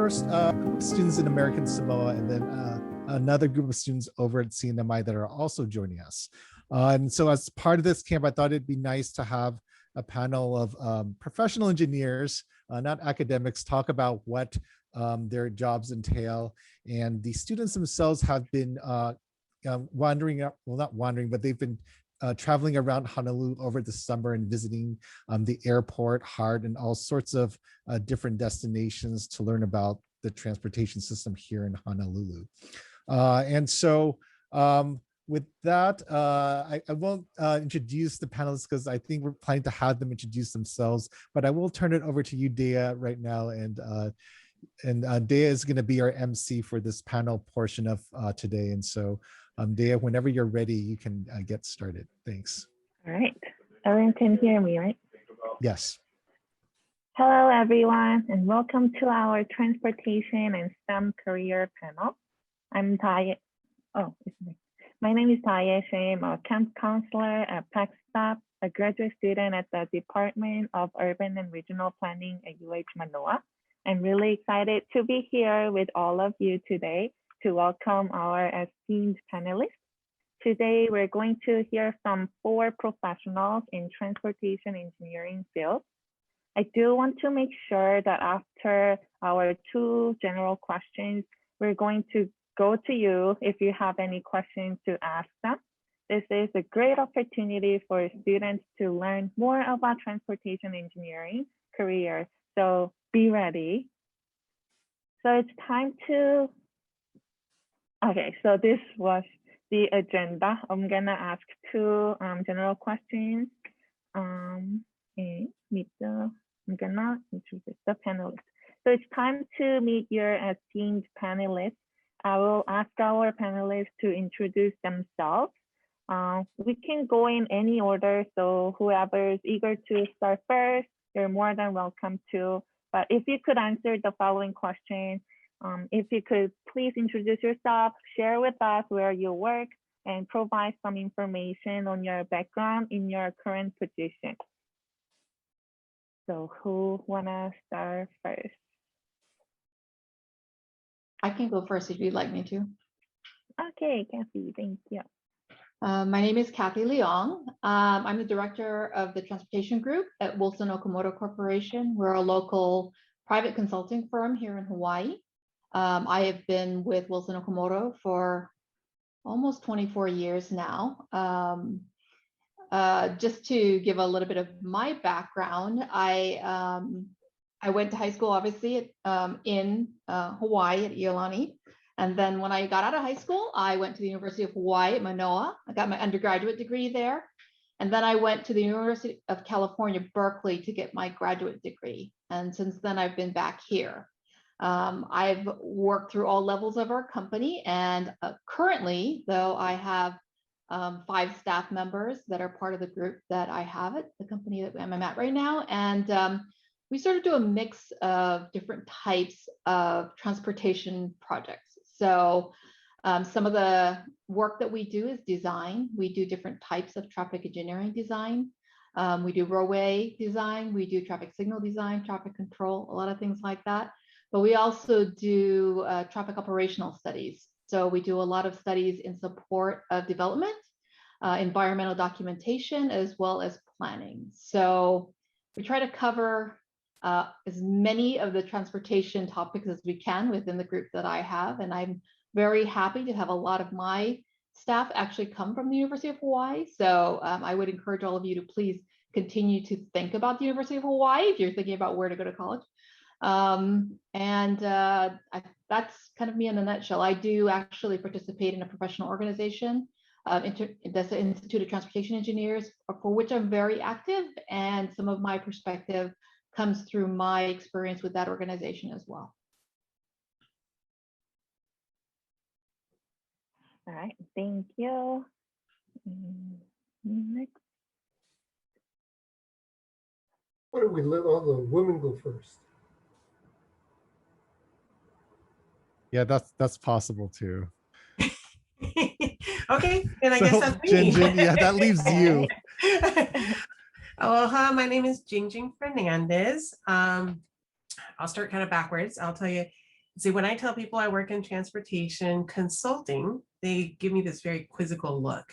first group of students in American Samoa, and then another group of students over at CNMI that are also joining us. And so as part of this camp, I thought it'd be nice to have a panel of professional engineers, not academics, talk about what their jobs entail. And the students themselves have been wandering, well, not wandering, but they've been traveling around Honolulu over the summer and visiting the airport, HART, and all sorts of different destinations to learn about the transportation system here in Honolulu. And so with that, I won't introduce the panelists because I think we're planning to have them introduce themselves, but I will turn it over to you, Dea, right now. And Dea is going to be our MC for this panel portion of today. And so Dea, whenever you're ready, you can get started. Thanks. All right. Everyone can hear me, right? Yes. Hello, everyone, and welcome to our Transportation and STEM Career panel. I'm Taya. Oh, it's me. My name is Taya Shame, a camp counselor at PacStop, a graduate student at the Department of Urban and Regional Planning at UH Manoa. I'm really excited to be here with all of you today to welcome our esteemed panelists. Today, we're going to hear from 4 professionals in transportation engineering field. I do want to make sure that after our 2 general questions, we're going to go to you if you have any questions to ask them. This is a great opportunity for students to learn more about transportation engineering career. So be ready. So it's time to, okay, so this was the agenda. I'm gonna ask 2 general questions. I'm gonna introduce the panelists. So it's time to meet your esteemed panelists. I will ask our panelists to introduce themselves. We can go in any order, so whoever is eager to start first, you're more than welcome to. But if you could answer the following question, if you could please introduce yourself, share with us where you work, and provide some information on your background in your current position. So who wanna start first? I can go first if you'd like me to. Okay, Kathy, thank you. My name is Kathy Leong. I'm the director of the transportation group at Wilson Okamoto Corporation. We're a local private consulting firm here in Hawaii. I have been with Wilson Okamoto for almost 24 years now. Just to give a little bit of my background, I went to high school, obviously, in Hawaii at Iolani. And then when I got out of high school, I went to the University of Hawaii at Manoa. I got my undergraduate degree there. And then I went to the University of California, Berkeley to get my graduate degree. And since then, I've been back here. I've worked through all levels of our company. And currently, though, I have 5 staff members that are part of the group that I have at the company that I'm at right now. And we sort of do a mix of different types of transportation projects. So some of the work that we do is design. We do different types of traffic engineering design. We do roadway design. We do traffic signal design, traffic control, a lot of things like that. But we also do traffic operational studies. So we do a lot of studies in support of development, environmental documentation, as well as planning. So we try to cover as many of the transportation topics as we can within the group that I have. And I'm very happy to have a lot of my staff actually come from the University of Hawaii. So I would encourage all of you to please continue to think about the University of Hawaii if you're thinking about where to go to college. That's kind of me in a nutshell. I do actually participate in a professional organization, that's the Institute of Transportation Engineers, for which I'm very active, and some of my perspective comes through my experience with that organization as well. All right, thank you. Next. Why don't we let all the women go first? Yeah, that's possible too. Okay, then I guess that's me. Jin, yeah, that leaves you. Aloha, my name is Jing Fernandez. I'll start kind of backwards. I'll tell you, See, when I tell people I work in transportation consulting, they give me this very quizzical look.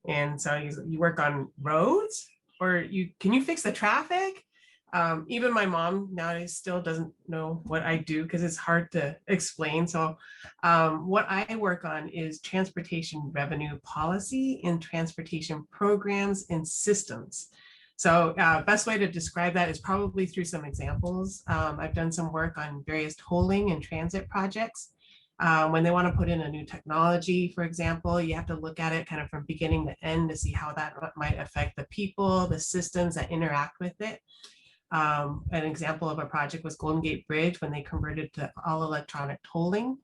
And so you work on roads, or can you fix the traffic? Even my mom nowadays still doesn't know what I do because it's hard to explain. So what I work on is transportation revenue policy and transportation programs and systems. So best way to describe that is probably through some examples. I've done some work on various tolling and transit projects. When they want to put in a new technology, for example, you have to look at it kind of from beginning to end to see how that might affect the people, the systems that interact with it. An example of a project was Golden Gate Bridge when they converted to all electronic tolling,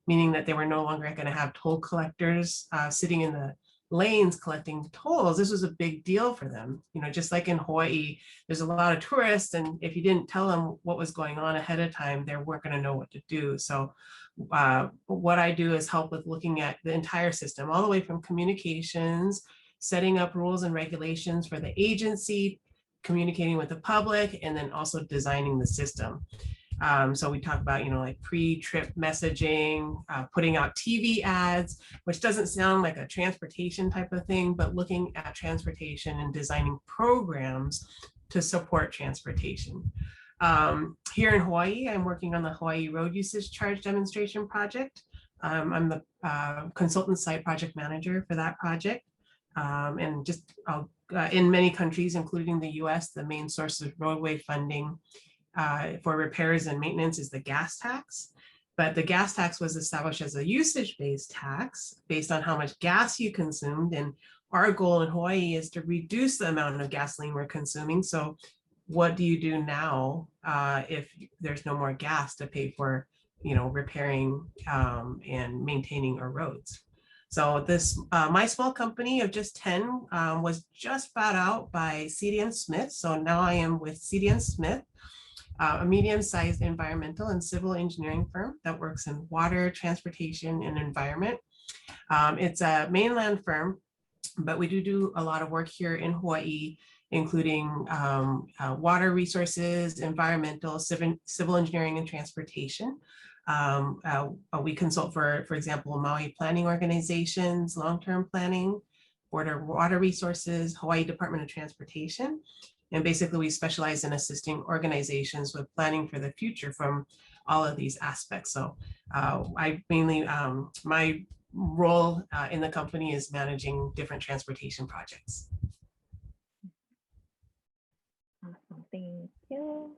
meaning that they were no longer going to have toll collectors sitting in the lanes collecting tolls. This was a big deal for them. You know, just like in Hawaii, there's a lot of tourists, and if you didn't tell them what was going on ahead of time, they weren't going to know what to do. So what I do is help with looking at the entire system, all the way from communications, setting up rules and regulations for the agency, communicating with the public, and then also designing the system. So we talk about, like pre-trip messaging, putting out TV ads, which doesn't sound like a transportation type of thing, but looking at transportation and designing programs to support transportation. Here in Hawaii, I'm working on the Hawaii Road Usage Charge Demonstration Project. I'm the consultant site project manager for that project. And just in many countries, including the US, the main source of roadway funding for repairs and maintenance is the gas tax. But the gas tax was established as a usage-based tax based on how much gas you consumed. And our goal in Hawaii is to reduce the amount of gasoline we're consuming. So what do you do now if there's no more gas to pay for, repairing and maintaining our roads? So this, my small company of just 10 was just bought out by CDN Smith. So now I am with CDN Smith, a medium-sized environmental and civil engineering firm that works in water, transportation, and environment. It's a mainland firm, but we do a lot of work here in Hawaii, including water resources, environmental, civil engineering, and transportation. We consult for example, Maui planning organizations, long-term planning, Board of Water Resources, Hawaii Department of Transportation. And basically we specialize in assisting organizations with planning for the future from all of these aspects. So I mainly, my role in the company is managing different transportation projects. Awesome, thank you.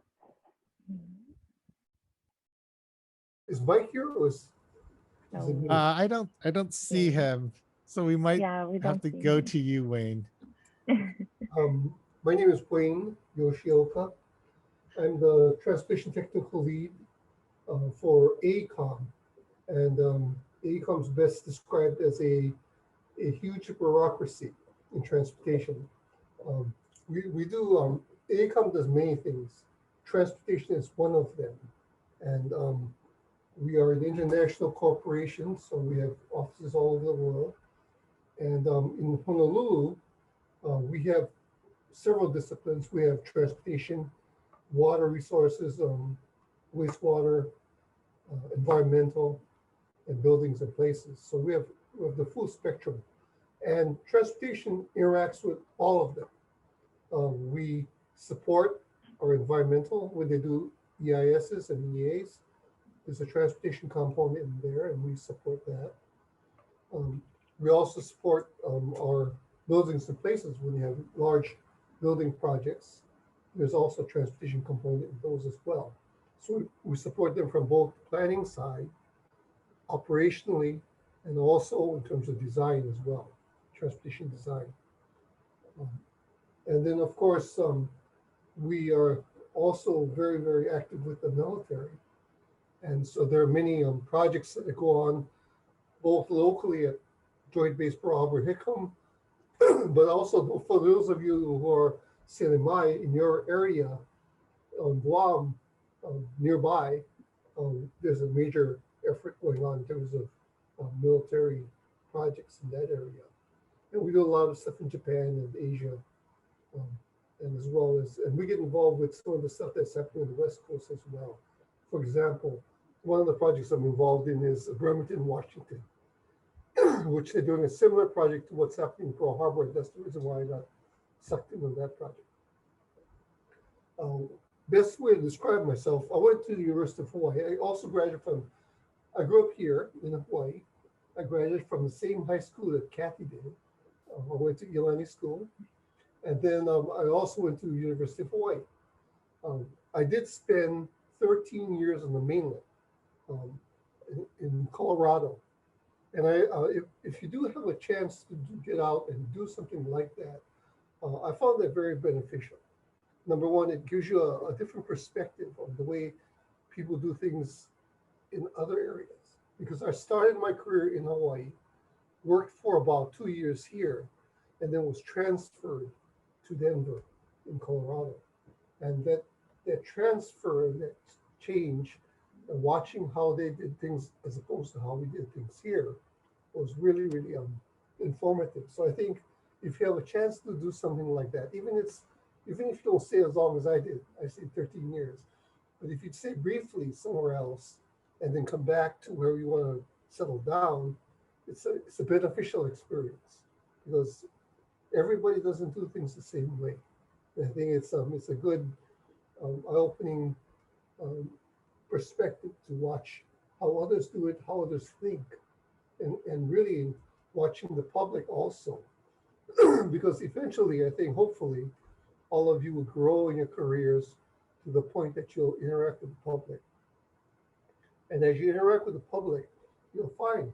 Is Mike here or is it me? I don't see Yeah. him, so we might Yeah, we have don't to see go him. to you, Wayne. My name is Wayne Yoshioka. I'm the transportation technical lead for AECOM. And AECOM is best described as a huge bureaucracy in transportation. We do, AECOM does many things. Transportation is one of them. And we are an international corporation, so we have offices all over the world. And in Honolulu, we have several disciplines. We have transportation, water resources, wastewater, environmental, and buildings and places. So we have the full spectrum. And transportation interacts with all of them. We support our environmental when they do EISs and EAs. There's a transportation component in there, and we support that. We also support our buildings and places when you have large building projects. There's also a transportation component in those as well. So we support them from both planning side, operationally, and also in terms of design as well, transportation design. And then of course, we are also very, very active with the military. And so there are many projects that go on both locally at Joint Base Pearl Harbor Hickam, but also for those of you who are CNMI in your area, on Guam, nearby, there's a major effort going on in terms of military projects in that area. And we do a lot of stuff in Japan and Asia, and as well as, and we get involved with some of the stuff that's happening on the West Coast as well. For example, one of the projects I'm involved in is Bremerton, Washington, which they're doing a similar project to what's happening in Pearl Harbor. And that's the reason why I got sucked into that project. Best way to describe myself, I went to the University of Hawaii. I also graduated from, I grew up here in Hawaii. I graduated from the same high school that Kathy did. I went to Iolani School. And then I also went to the University of Hawaii. I did spend 13 years on the mainland in Colorado. And if you do have a chance to get out and do something like that, I found that very beneficial. Number one, it gives you a different perspective of the way people do things in other areas. Because I started my career in Hawaii, worked for about 2 years here, and then was transferred to Denver in Colorado. And that transfer, that change, and watching how they did things as opposed to how we did things here was really, really informative. So I think if you have a chance to do something like that, even if you don't stay as long as I did, I stayed 13 years, but if you stay briefly somewhere else and then come back to where you want to settle down, it's a beneficial experience because everybody doesn't do things the same way. And I think it's a good eye-opening perspective to watch how others do it, how others think, and really watching the public also. Because eventually, I think, hopefully, all of you will grow in your careers to the point that you'll interact with the public. And as you interact with the public, you'll find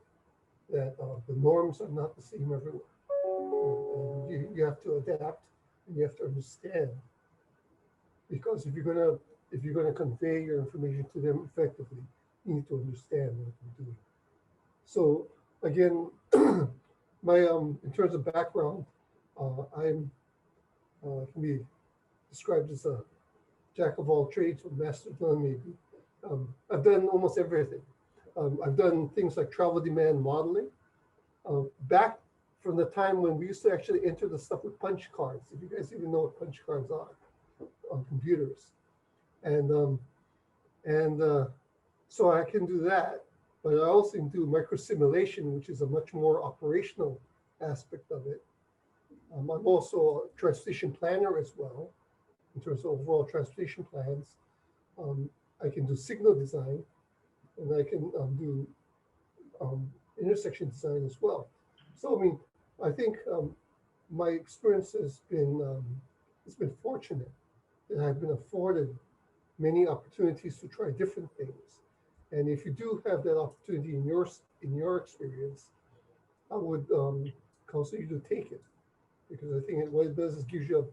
that the norms are not the same everywhere. And you have to adapt and you have to understand. Because if you're gonna convey your information to them effectively, you need to understand what you're doing. So again, my in terms of background, I'm can be described as a jack of all trades, or master of none maybe. I've done almost everything. I've done things like travel demand modeling. Back from the time when we used to actually enter the stuff with punch cards, if you guys even know what punch cards are on computers. And so I can do that, but I also can do microsimulation, which is a much more operational aspect of it. I'm also a transportation planner as well, in terms of overall transportation plans. I can do signal design, and I can do intersection design as well. So, I mean, I think my experience has been, it's been fortunate that I've been afforded many opportunities to try different things. And if you do have that opportunity in your experience, I would counsel you to take it, because I think what it does is gives you a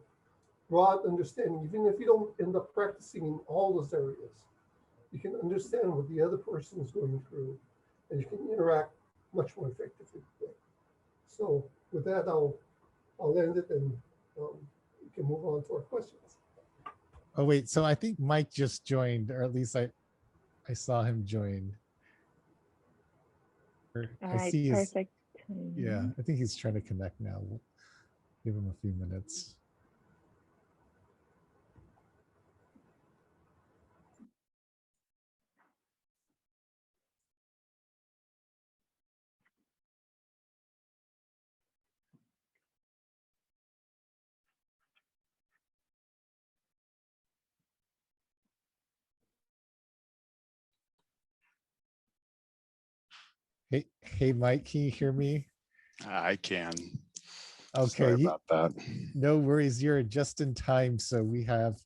broad understanding. Even if you don't end up practicing in all those areas, you can understand what the other person is going through, and you can interact much more effectively. So with that, I'll end it, and we can move on to our questions. Oh wait, so I think Mike just joined, or at least I saw him join. All I right, see his, perfect. yeah, I think he's trying to connect now. We'll give him a few minutes. Hey, Mike, can you hear me? I can. Okay, Sorry about that. no worries. You're just in time. So we have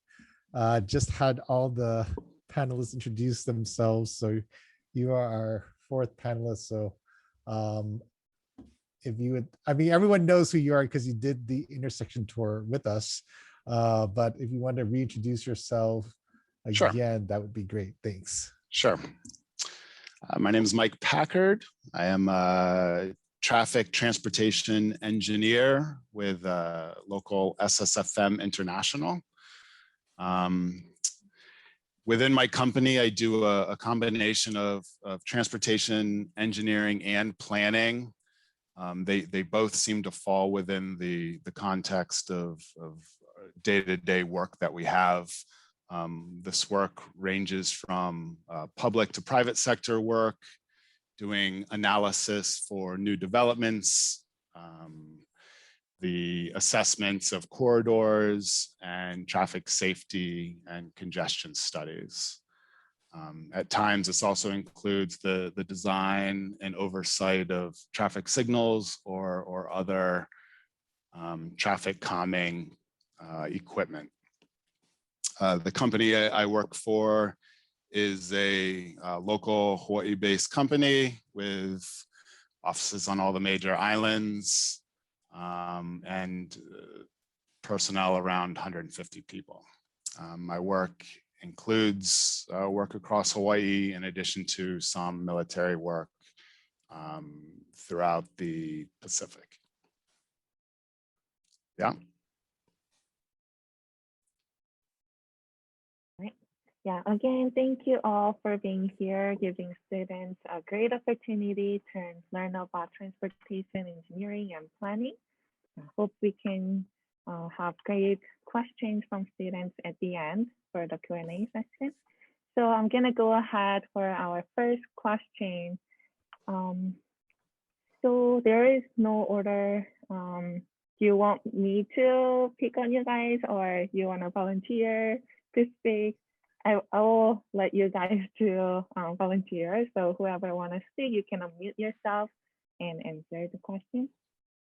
just had all the panelists introduce themselves. So you are our fourth panelist. So if you would, I mean, everyone knows who you are because you did the intersection tour with us. But if you want to reintroduce yourself Sure. again, that would be great. Thanks. Sure. My name is Mike Packard. I am a traffic transportation engineer with local SSFM International. Within my company, I do a combination of transportation engineering and planning. They both seem to fall within the context of day-to-day work that we have This work ranges from public to private sector work, doing analysis for new developments, the assessments of corridors, and traffic safety and congestion studies. At times, this also includes the design and oversight of traffic signals or other traffic calming equipment. The company I work for is a local Hawaii-based company with offices on all the major islands and personnel around 150 people. My work includes work across Hawaii in addition to some military work throughout the Pacific. Yeah. Yeah, again, thank you all for being here, giving students a great opportunity to learn about transportation, engineering, and planning. I hope we can have great questions from students at the end for the Q&A section. So I'm gonna go ahead for our first question. So there is no order. Do you want me to pick on you guys, or you wanna volunteer to speak? I will let you guys to volunteer. So whoever want to speak, you can unmute yourself and answer the question.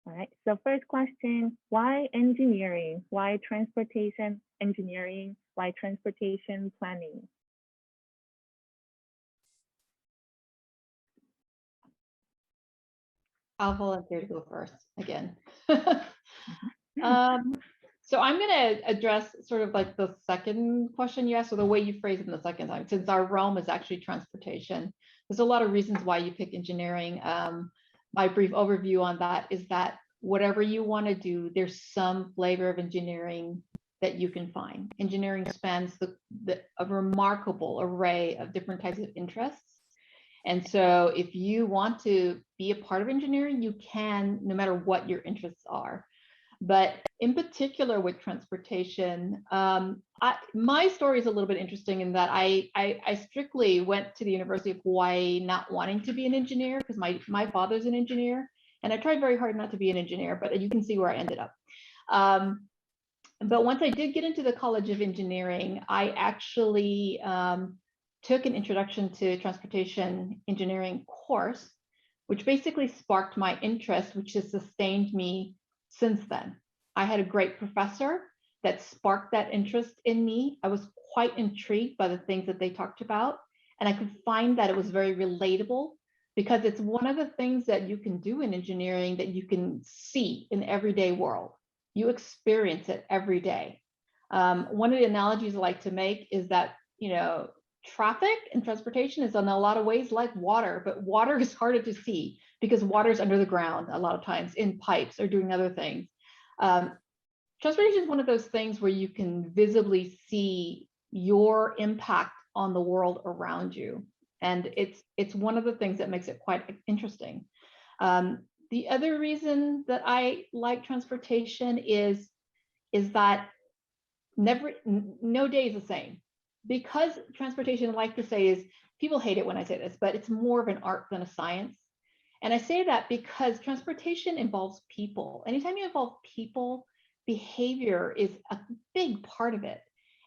All right. So first question, why engineering? Why transportation engineering? Why transportation planning? I'll volunteer to go first again. So I'm going to address sort of like the second question you asked, or the way you phrased it the second time, since our realm is actually transportation. There's a lot of reasons why you pick engineering. My brief overview on that is that whatever you want to do, there's some flavor of engineering that you can find. Engineering spans a remarkable array of different types of interests. And so if you want to be a part of engineering, you can, no matter what your interests are. But in particular with transportation, my story is a little bit interesting in that I strictly went to the University of Hawaii not wanting to be an engineer because my father's an engineer, and I tried very hard not to be an engineer, but you can see where I ended up. But once I did get into the College of Engineering, I actually took an introduction to transportation engineering course, which basically sparked my interest, which has sustained me since then. I had a great professor that sparked that interest in me. I was quite intrigued by the things that they talked about, and I could find that it was very relatable because it's one of the things that you can do in engineering that you can see in the everyday world. You experience it every day. One of the analogies I like to make is that, you know, traffic and transportation is in a lot of ways like water, but water is harder to see because water is under the ground a lot of times in pipes or doing other things. Transportation is one of those things where you can visibly see your impact on the world around you. And it's one of the things that makes it quite interesting. The other reason that I like transportation is that no day is the same. Because transportation, I like to say, is, people hate it when I say this, but it's more of an art than a science. And I say that because transportation involves people. Anytime you involve people, behavior is a big part of it.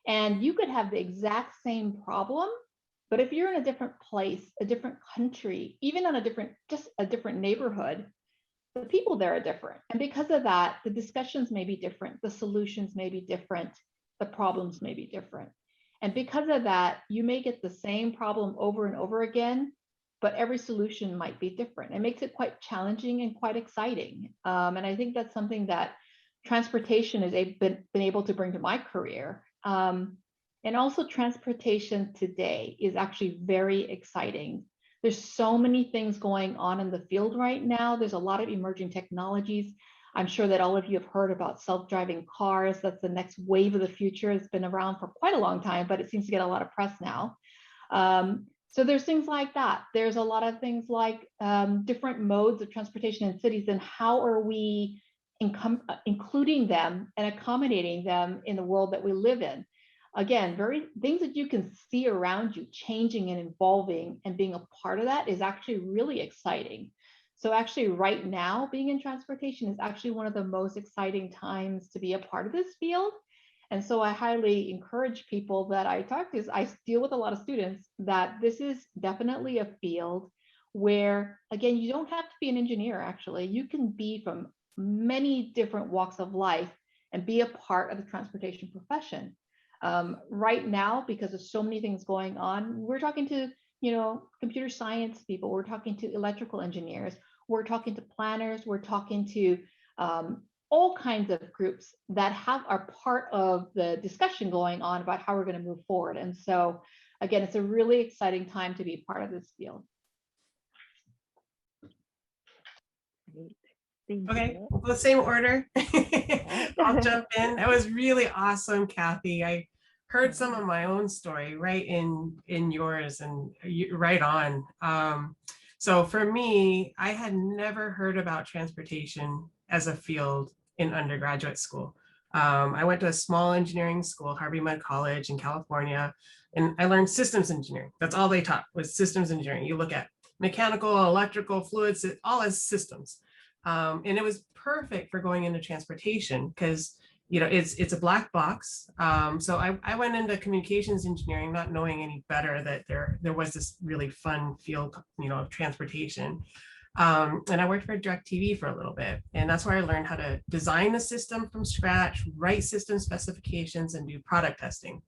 And you could have the exact same problem, but if you're in a different place, a different country, even on just a different neighborhood, the people there are different. And because of that, the discussions may be different, the solutions may be different, the problems may be different. And because of that, you may get the same problem over and over again, but every solution might be different. It makes it quite challenging and quite exciting. And I think that's something that transportation has been able to bring to my career. And also transportation today is actually very exciting. There's so many things going on in the field right now. There's a lot of emerging technologies. I'm sure that all of you have heard about self-driving cars. That's the next wave of the future. It's been around for quite a long time, but it seems to get a lot of press now. So there's things like that. There's a lot of things like different modes of transportation in cities, and how are we including them and accommodating them in the world that we live in. again, very things that you can see around you changing and evolving, and being a part of that is actually really exciting. So actually right now, being in transportation is actually one of the most exciting times to be a part of this field. And so I highly encourage people that I talk to, I deal with a lot of students, that this is definitely a field where, again, you don't have to be an engineer, actually. You can be from many different walks of life and be a part of the transportation profession. Right now, because of so many things going on, we're talking to, computer science people, we're talking to electrical engineers, we're talking to planners, we're talking to all kinds of groups that are part of the discussion going on about how we're going to move forward. And so, again, it's a really exciting time to be part of this field. Great. Thank Okay, you. we'll go same order. I'll jump in. That was really awesome, Kathy. I heard some of my own story right in yours, and right on. So for me, I had never heard about transportation as a field in undergraduate school. I went to a small engineering school, Harvey Mudd College in California, and I learned systems engineering. That's all they taught, was systems engineering. You look at mechanical, electrical, fluids, all as systems. And it was perfect for going into transportation because, it's a black box. So I went into communications engineering, not knowing any better that there was this really fun field, of transportation. And I worked for DirecTV for a little bit, and that's where I learned how to design a system from scratch, write system specifications, and do product testing.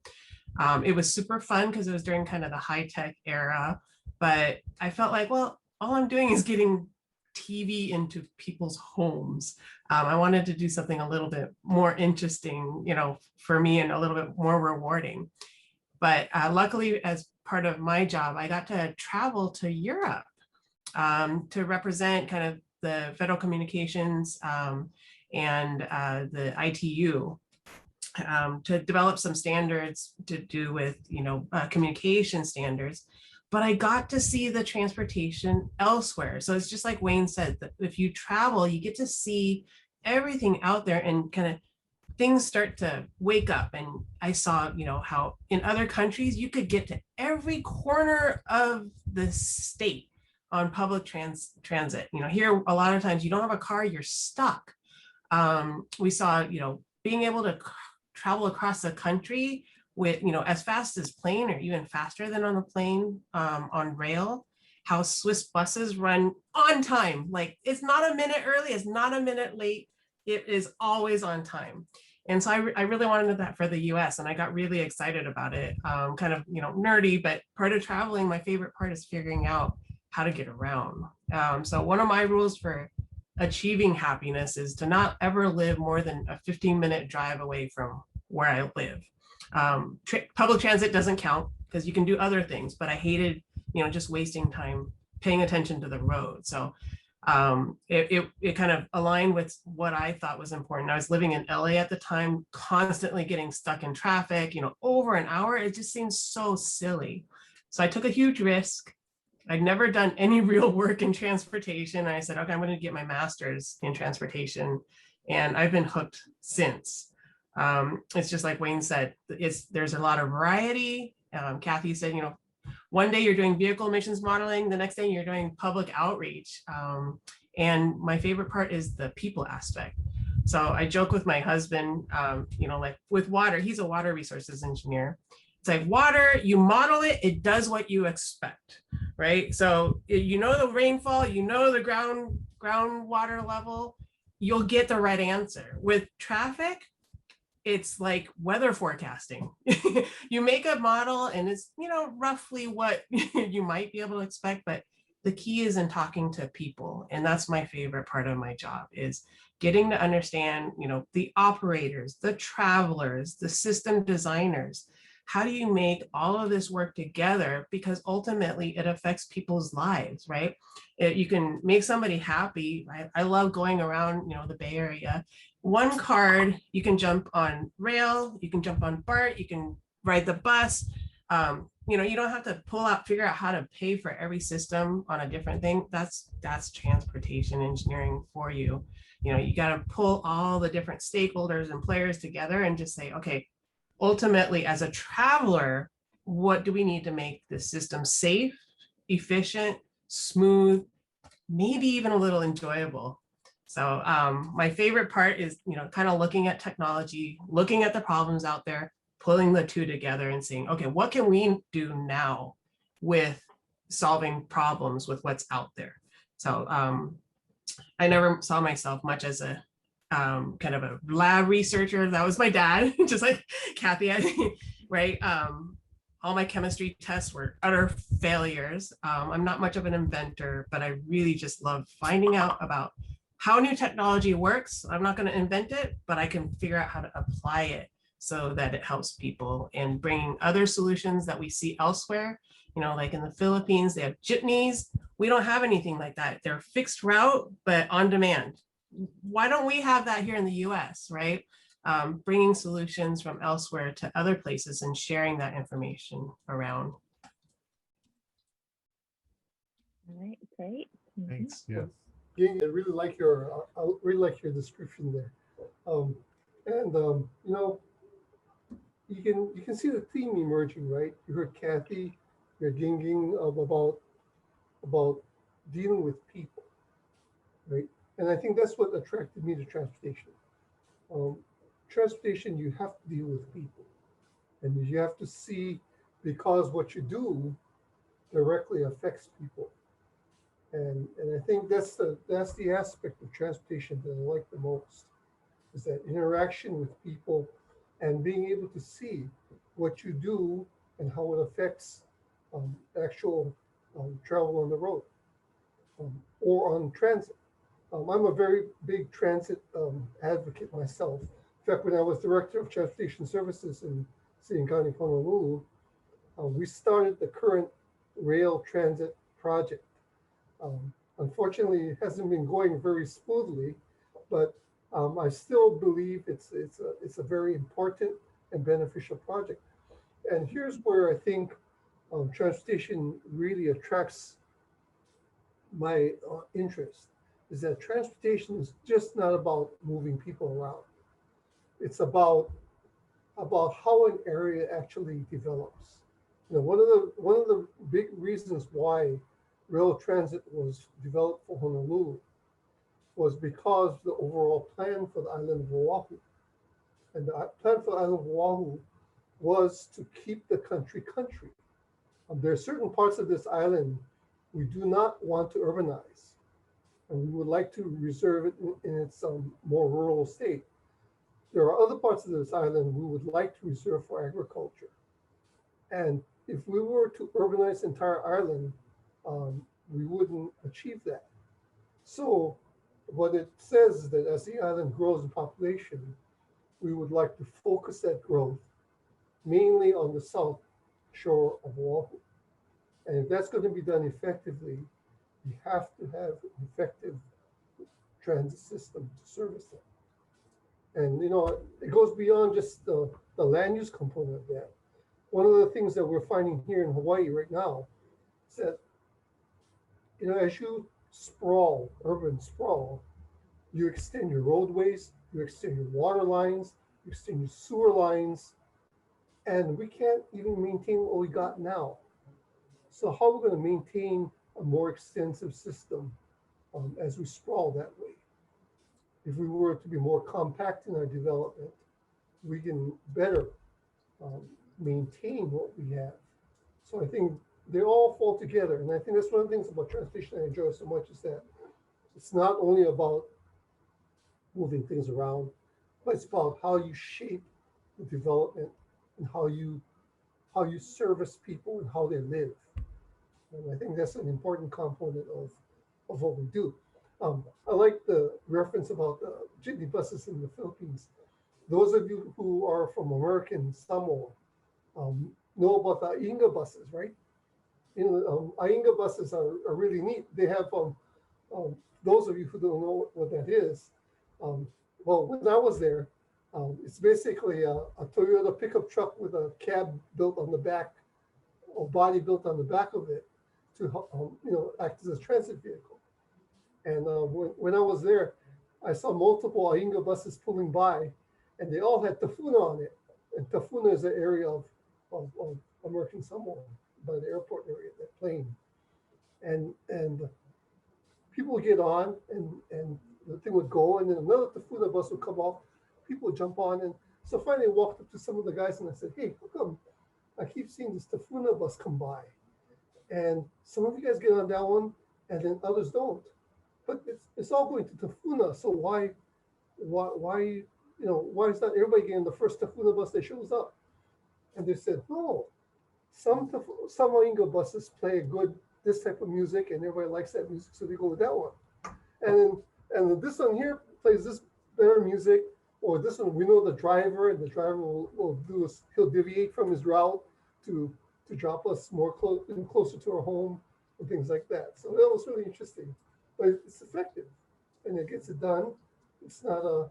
It was super fun because it was during kind of the high-tech era, but I felt like, well, all I'm doing is getting TV into people's homes. I wanted to do something a little bit more interesting, for me, and a little bit more rewarding. But luckily, as part of my job, I got to travel to Europe to represent kind of the Federal Communications and the ITU to develop some standards to do with, communication standards. But I got to see the transportation elsewhere. So it's just like Wayne said, that if you travel, you get to see everything out there, and kind of things start to wake up. And I saw, how in other countries, you could get to every corner of the state on public transit. Here, a lot of times you don't have a car, you're stuck. We saw, being able to travel across the country with, as fast as plane, or even faster than on the plane, on rail, how Swiss buses run on time. Like, it's not a minute early, it's not a minute late, it is always on time. And so I really wanted that for the US, and I got really excited about it. Kind of, nerdy, but part of traveling, my favorite part is figuring out how to get around. So one of my rules for achieving happiness is to not ever live more than a 15-minute drive away from where I live. Public transit doesn't count because you can do other things, but I hated, just wasting time paying attention to the road. So it kind of aligned with what I thought was important. I was living in LA at the time, constantly getting stuck in traffic, over an hour. It just seems so silly. So I took a huge risk. I'd never done any real work in transportation. And I said, okay, I'm going to get my master's in transportation. And I've been hooked since. It's just like Wayne said, there's a lot of variety. Kathy said, one day you're doing vehicle emissions modeling, the next day you're doing public outreach. And my favorite part is the people aspect. So I joke with my husband, like with water, he's a water resources engineer. It's like water, you model it, it does what you expect, right? So the rainfall, the groundwater level, you'll get the right answer. With traffic, it's like weather forecasting. You make a model and it's, roughly what you might be able to expect, but the key is in talking to people. And that's my favorite part of my job, is getting to understand, the operators, the travelers, the system designers. How do you make all of this work together? Because ultimately it affects people's lives, right? You can make somebody happy. I love going around, the Bay Area. One card, you can jump on rail, you can jump on BART, you can ride the bus. You don't have to figure out how to pay for every system on a different thing. That's transportation engineering for you. You got to pull all the different stakeholders and players together and just say, okay, ultimately, as a traveler, what do we need to make the system safe, efficient, smooth, maybe even a little enjoyable? So my favorite part is, kind of looking at technology, looking at the problems out there, pulling the two together and saying, okay, what can we do now with solving problems with what's out there? So I never saw myself much as a kind of a lab researcher. That was my dad, just like Kathy, right? All my chemistry tests were utter failures. I'm not much of an inventor, but I really just love finding out about how new technology works. I'm not going to invent it, but I can figure out how to apply it so that it helps people, and bringing other solutions that we see elsewhere. Like in the Philippines, they have jeepneys. We don't have anything like that. They're fixed route, but on demand. Why don't we have that here in the US, right? Bringing solutions from elsewhere to other places and sharing that information around. All right, great. Mhm. Thanks. Yeah. Yeah, I really like your description there. You know, you can see the theme emerging, right? You heard Kathy, you're Ginging about dealing with people, right? And I think that's what attracted me to transportation. Um, Transportation, you have to deal with people, and you have to see, because what you do directly affects people. And I think that's the aspect of transportation that I like the most, is that interaction with people and being able to see what you do and how it affects actual travel on the road or on transit. I'm a very big transit advocate myself. In fact, when I was director of transportation services in City and County of Honolulu, we started the current rail transit project. Unfortunately, it hasn't been going very smoothly, but I still believe it's a very important and beneficial project. And here's where I think transportation really attracts my interest, is that transportation is just not about moving people around. It's about how an area actually develops. One of the big reasons why rail transit was developed for Honolulu was because the overall plan for the island of Oahu. And the plan for the island of Oahu was to keep the country country. There are certain parts of this island we do not want to urbanize, and we would like to reserve it in its more rural state. There are other parts of this island we would like to reserve for agriculture. And if we were to urbanize the entire island, we wouldn't achieve that. So what it says is that as the island grows in population, we would like to focus that growth mainly on the south shore of Oahu. And if that's going to be done effectively, you have to have an effective transit system to service it. And it goes beyond just the land use component of that. One of the things that we're finding here in Hawaii right now is that, as you sprawl, urban sprawl, you extend your roadways, you extend your water lines, you extend your sewer lines, and we can't even maintain what we got now. So how are we going to maintain a more extensive system as we sprawl that way? If we were to be more compact in our development, we can better maintain what we have. So I think they all fall together. And I think that's one of the things about transportation I enjoy so much, is that it's not only about moving things around, but it's about how you shape the development and how you service people and how they live. And I think that's an important component of what we do. I like the reference about the jeepney buses in the Philippines. Those of you who are from American Samoa know about the Ainga buses, right? Ainga buses are really neat. They have, those of you who don't know what that is, well, when I was there, it's basically a Toyota pickup truck with a cab built on the back, or body built on the back of it to act as a transit vehicle. And when I was there, I saw multiple Ainga buses pulling by, and they all had tafuna on it. And Tafuna is an area of American Samoa by the airport area, that plane. And people would get on and the thing would go, and then another Tafuna bus would come off. People would jump on. And so finally I walked up to some of the guys and I said, hey, how come I keep seeing this Tafuna bus come by? And some of you guys get on that one and then others don't. But it's all going to Tafuna. So why, why is not everybody getting the first Tafuna bus that shows up? And they said, no, some Inga buses play a good, this type of music and everybody likes that music. So they go with that one. And this one here plays this better music, or this one, we know the driver, and the driver he'll deviate from his route to drop us more closer to our home and things like that. So that was really interesting, but it's effective and it gets it done. It's not a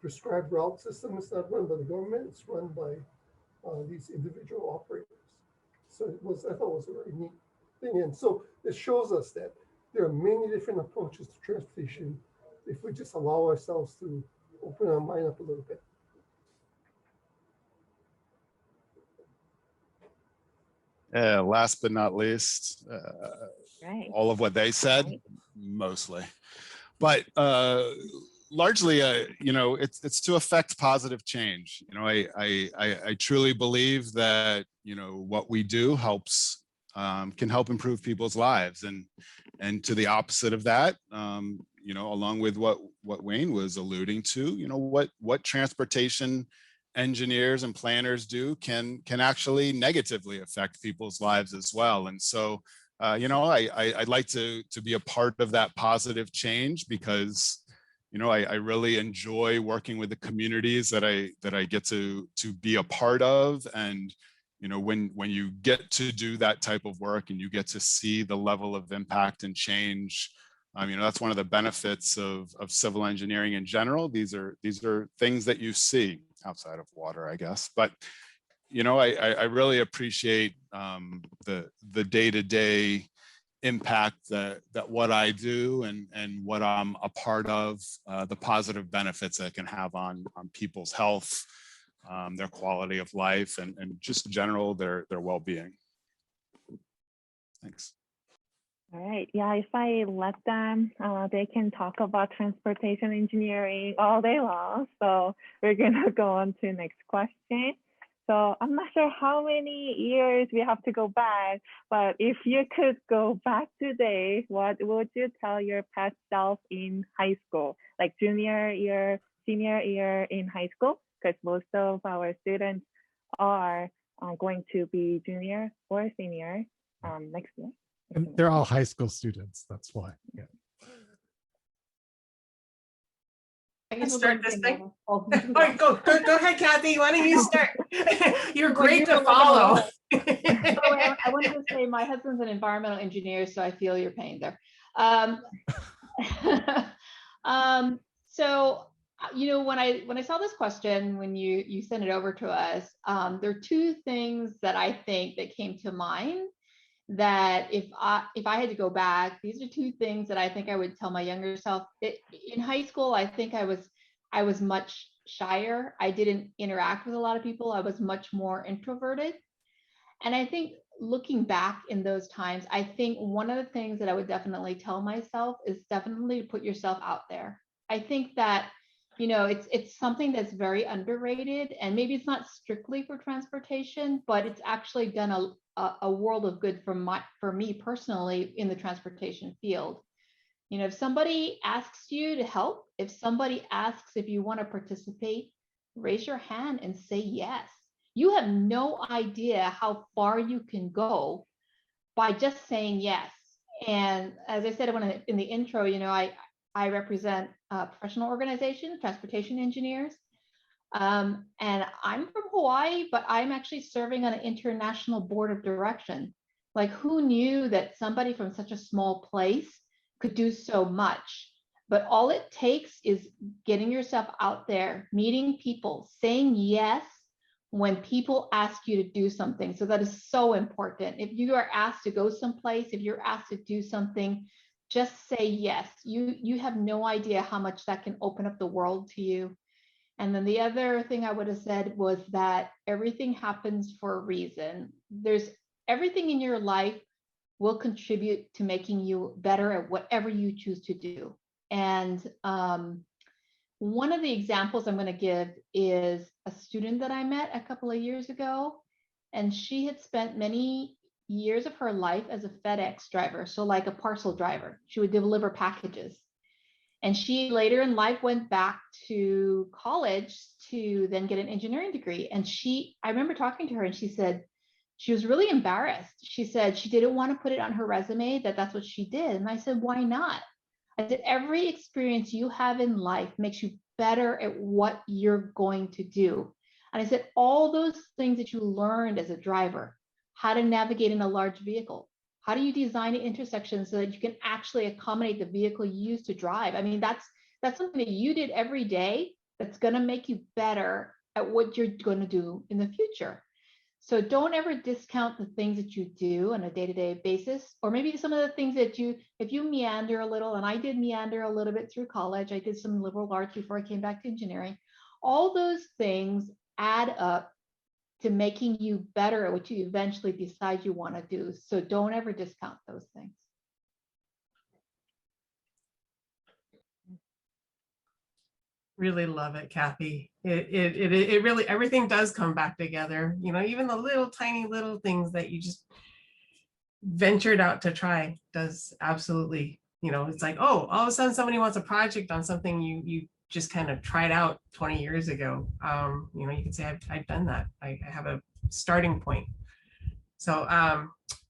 prescribed route system. It's not run by the government. It's run by these individual operators. So I thought it was a very neat thing. And so it shows us that there are many different approaches to transportation if we just allow ourselves to open our mind up a little bit. Last but not least, Right. all of what they said, Right. mostly, but largely, it's to affect positive change. I truly believe that what we do helps, can help improve people's lives, and to the opposite of that, along with what Wayne was alluding to, what transportation engineers and planners do can actually negatively affect people's lives as well. And so, I'd like to be a part of that positive change, because I really enjoy working with the communities that I get to be a part of. And when you get to do that type of work and you get to see the level of impact and change, that's one of the benefits of civil engineering in general. These are things that you see outside of water, I guess. But I really appreciate the day-to-day impact that what I do and what I'm a part of, the positive benefits that it can have on people's health, their quality of life, and just general their well-being. Thanks. All right. Yeah, if I let them, they can talk about transportation engineering all day long. So we're gonna go on to next question. So I'm not sure how many years we have to go back, but if you could go back today, what would you tell your past self in high school, like junior year, senior year in high school? Because most of our students are going to be junior or senior next year. And they're all high school students. That's why. Yeah. I Let's we'll start go this to thing. Nova. Go ahead, Kathy. Why don't you start? You're Well, great you to were follow. By the way, I wanted to say my husband's an environmental engineer, so I feel your pain there. So when I saw this question, when you sent it over to us, there are two things that I think that came to mind. That if I had to go back, these are two things that I think I would tell my younger self. In high school, I think I was much shyer. I didn't interact with a lot of people. I was much more introverted. And I think looking back in those times, I think one of the things that I would definitely tell myself is definitely to put yourself out there. I think that, it's something that's very underrated, and maybe it's not strictly for transportation, but it's actually done a world of good for me personally in the transportation field. If somebody asks you to help, if somebody asks if you want to participate, raise your hand and say yes. You have no idea how far you can go by just saying yes. And as I said in the intro, I represent a professional organization, transportation engineers. And I'm from Hawaii, but I'm actually serving on an international board of direction. Like, who knew that somebody from such a small place could do so much? But all it takes is getting yourself out there, meeting people, saying yes when people ask you to do something. So that is so important. If you are asked to go someplace, if you're asked to do something, just say yes. You have no idea how much that can open up the world to you. And then the other thing I would have said was that everything happens for a reason. There's everything in your life will contribute to making you better at whatever you choose to do. And one of the examples I'm going to give is a student that I met a couple of years ago, and she had spent many years of her life as a FedEx driver, so like a parcel driver. She would deliver packages. And she later in life went back to college to then get an engineering degree. And I remember talking to her and she said, she was really embarrassed. She said she didn't want to put it on her resume that that's what she did. And I said, why not? I said, every experience you have in life makes you better at what you're going to do. And I said, all those things that you learned as a driver, how to navigate in a large vehicle, how do you design an intersection so that you can actually accommodate the vehicle you use to drive? I mean, that's something that you did every day that's going to make you better at what you're going to do in the future. So don't ever discount the things that you do on a day-to-day basis, or maybe some of the things that if you meander a little, and I did meander a little bit through college, I did some liberal arts before I came back to engineering. All those things add up to making you better at what you eventually decide you want to do. So don't ever discount those things. Really love it, Kathy. It really, everything does come back together. You know, even the little tiny little things that you just ventured out to try does absolutely, you know, it's like, oh, all of a sudden somebody wants a project on something you just kind of tried out 20 years ago. You know, you can say I've done that. I have a starting point. So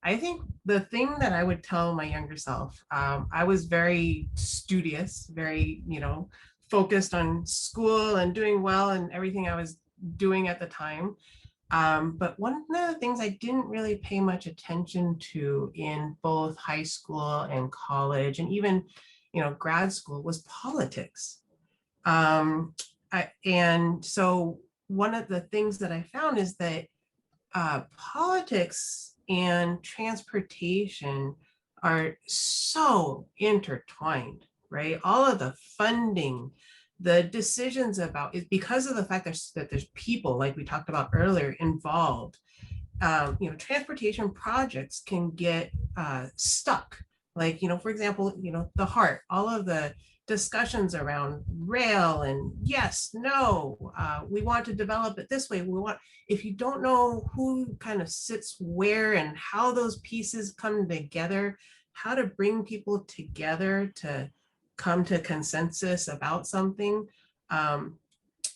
I think the thing that I would tell my younger self, I was very studious, very, you know, focused on school and doing well and everything I was doing at the time. But one of the things I didn't really pay much attention to in both high school and college and even, you know, grad school was politics. And so one of the things that I found is that politics and transportation are so intertwined, right? All of the funding, the decisions about it, because of the fact that there's people, like we talked about earlier, involved. You know, transportation projects can get stuck. Like, you know, for example, you know, the HART, all of the discussions around rail and yes, no, we want to develop it this way. If you don't know who kind of sits where and how those pieces come together, how to bring people together to come to consensus about something,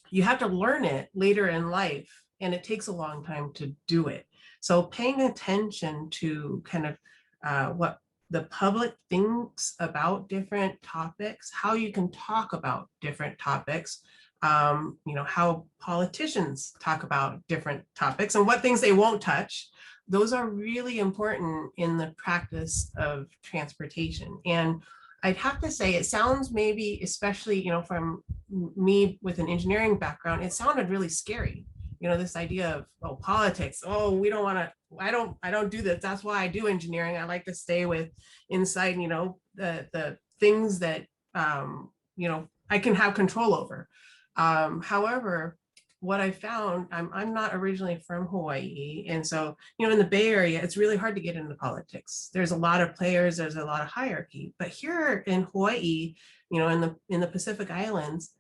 you have to learn it later in life, and it takes a long time to do it. So paying attention to kind of what the public thinks about different topics, how you can talk about different topics, you know, how politicians talk about different topics and what things they won't touch. Those are really important in the practice of transportation. And I'd have to say, it sounds maybe, especially, you know, from me with an engineering background, it sounded really scary. You know, this idea of, oh, politics, oh, we don't want to, I don't do this. That's why I do engineering. I like to stay with inside, you know, the things that, you know, I can have control over. However, what I found, I'm not originally from Hawaii. And so, you know, in the Bay Area, it's really hard to get into politics. There's a lot of players, there's a lot of hierarchy. But here in Hawaii, you know, in the Pacific Islands,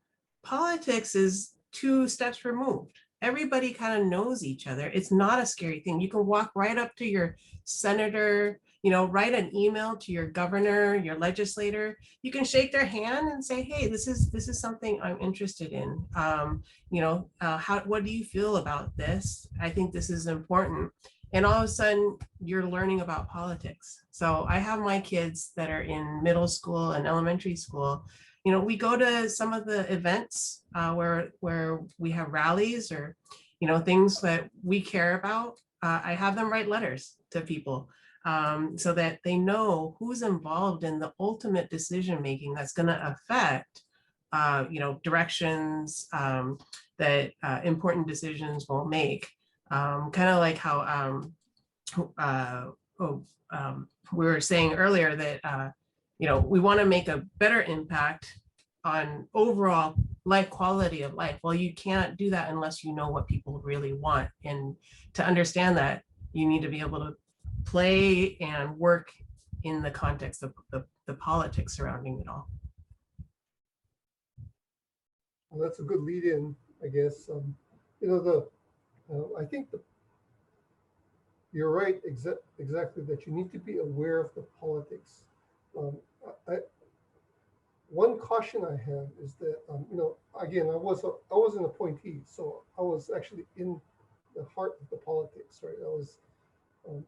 politics is 2 steps removed. Everybody kind of knows each other. It's not a scary thing. You can walk right up to your senator, you know, write an email to your governor, your legislator. You can shake their hand and say, hey, this is something I'm interested in. You know, what do you feel about this? I think this is important. And all of a sudden you're learning about politics. So I have my kids that are in middle school and elementary school. You know, we go to some of the events where we have rallies or, you know, things that we care about. I have them write letters to people so that they know who's involved in the ultimate decision making that's going to affect, you know, directions that important decisions will make. Kind of like how we were saying earlier that you know, we want to make a better impact on overall quality of life. Well, you can't do that unless you know what people really want. And to understand that, you need to be able to play and work in the context of the politics surrounding it all. Well, that's a good lead in, I guess. I think you're right, exactly, that you need to be aware of the politics. One caution I have is that, again, I was an appointee, so I was actually in the heart of the politics, right? I was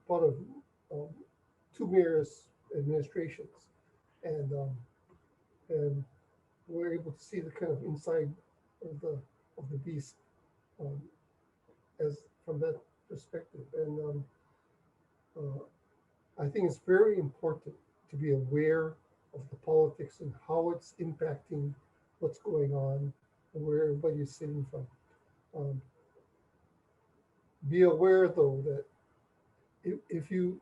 part of um, two mayors' administrations, and we're able to see the kind of inside of the beast, um, as from that perspective. And I think it's very important to be aware of the politics and how it's impacting what's going on and where everybody's sitting from. Be aware, though, that if you,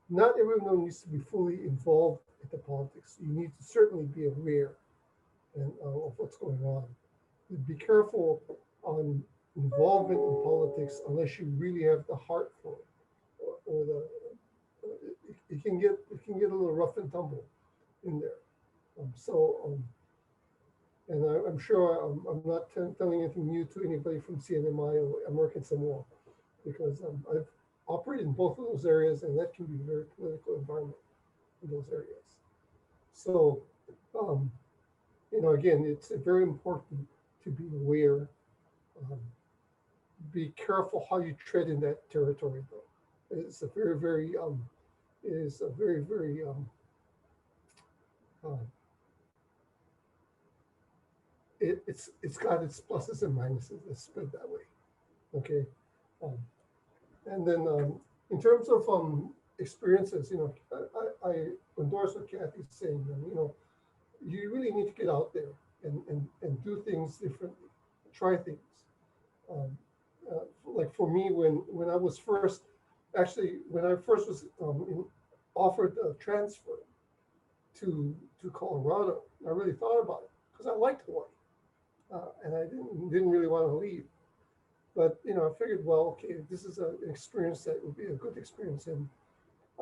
not everyone needs to be fully involved in the politics. You need to certainly be aware of what's going on. Be careful on involvement in politics unless you really have the heart for it, or the it can get a little rough and tumble in there. And I'm sure I'm not telling anything new to anybody from CNMI or American Samoa, because I've operated in both of those areas, and that can be a very political environment in those areas. So, again, it's very important to be aware. Be careful how you tread in that territory, though. It's a very, very, it's got its pluses and minuses. Let's put it that way. Okay. And then in terms of experiences, I endorse what Kathy's saying. You really need to get out there and do things differently, try things. Like for me, when I was first, when I first was offered a transfer to Colorado, I really thought about it because I liked Hawaii, and I didn't really want to leave. But I figured, well, okay, this is an experience that would be a good experience, and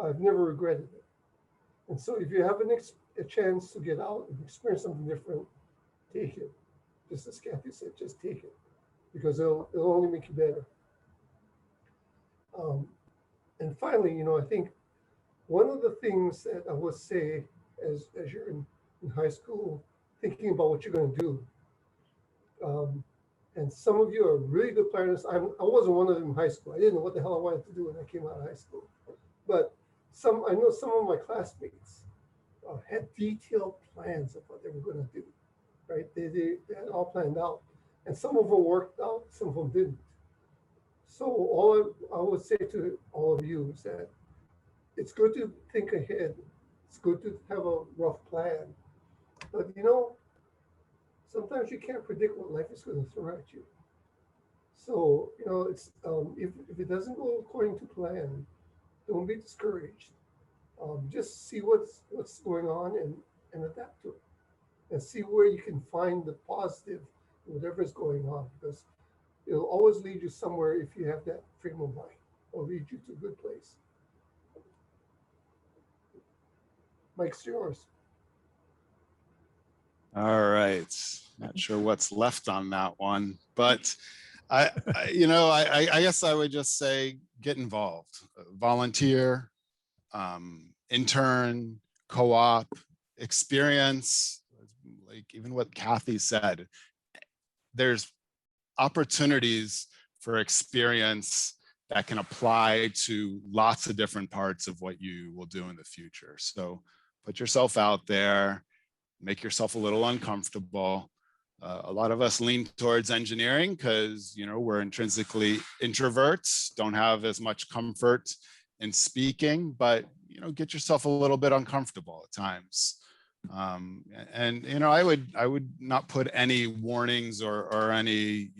I've never regretted it. And so, if you have a chance to get out and experience something different, take it. Just as Kathy said, just take it, because it'll only make you better. And finally, I think one of the things that I would say as you're in high school, thinking about what you're going to do. And some of you are really good planners. I wasn't one of them in high school. I didn't know what the hell I wanted to do when I came out of high school. But I know some of my classmates had detailed plans of what they were going to do, right? They had it all planned out. And some of them worked out, some of them didn't. So all I would say to all of you is that it's good to think ahead. It's good to have a rough plan. But sometimes you can't predict what life is going to throw at you. So, it's if it doesn't go according to plan, don't be discouraged. Just see what's going on and adapt to it, and see where you can find the positive in whatever is going on, because it'll always lead you somewhere if you have that frame of mind, or lead you to a good place. Mike's yours. All right. Not sure what's left on that one, but I guess I would just say get involved, volunteer, intern, co-op, experience, like even what Kathy said, there's opportunities for experience that can apply to lots of different parts of what you will do in the future. So put yourself out there, make yourself a little uncomfortable. A lot of us lean towards engineering because, we're intrinsically introverts, don't have as much comfort in speaking, but, get yourself a little bit uncomfortable at times. I would not put any warnings or any,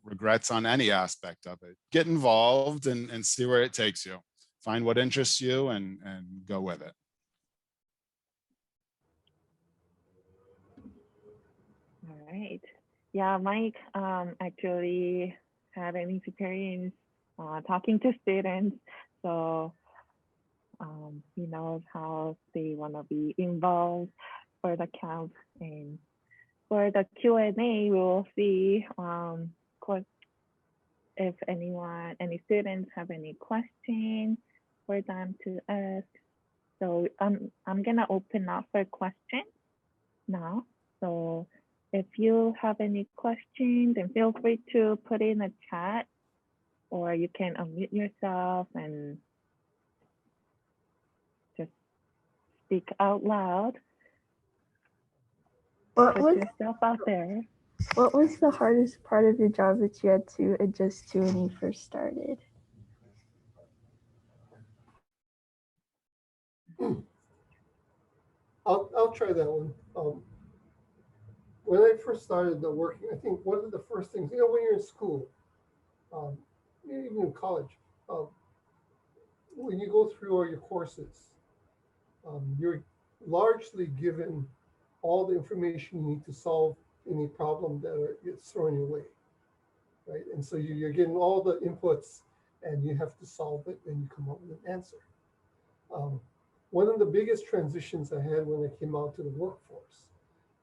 regrets on any aspect of it. Get involved and see where it takes you. Find what interests you and go with it. All right. Yeah, Mike actually had an experience talking to students, so he knows how they want to be involved for the camp. And for the Q&A, we will see if any students have any questions for them to ask. So I'm gonna open up for questions now. So if you have any questions, then feel free to put in a chat, or you can unmute yourself and just speak out loud. What Put was yourself out there. what was the hardest part of your job that you had to adjust to when you first started? I'll try that one. When I first started working, I think one of the first things, when you're in school, um, even in college, um, when you go through all your courses, you're largely given all the information you need to solve any problem that gets thrown your way, right? And so you're getting all the inputs, and you have to solve it, and you come up with an answer. Um, One of the biggest transitions I had when I came out to the workforce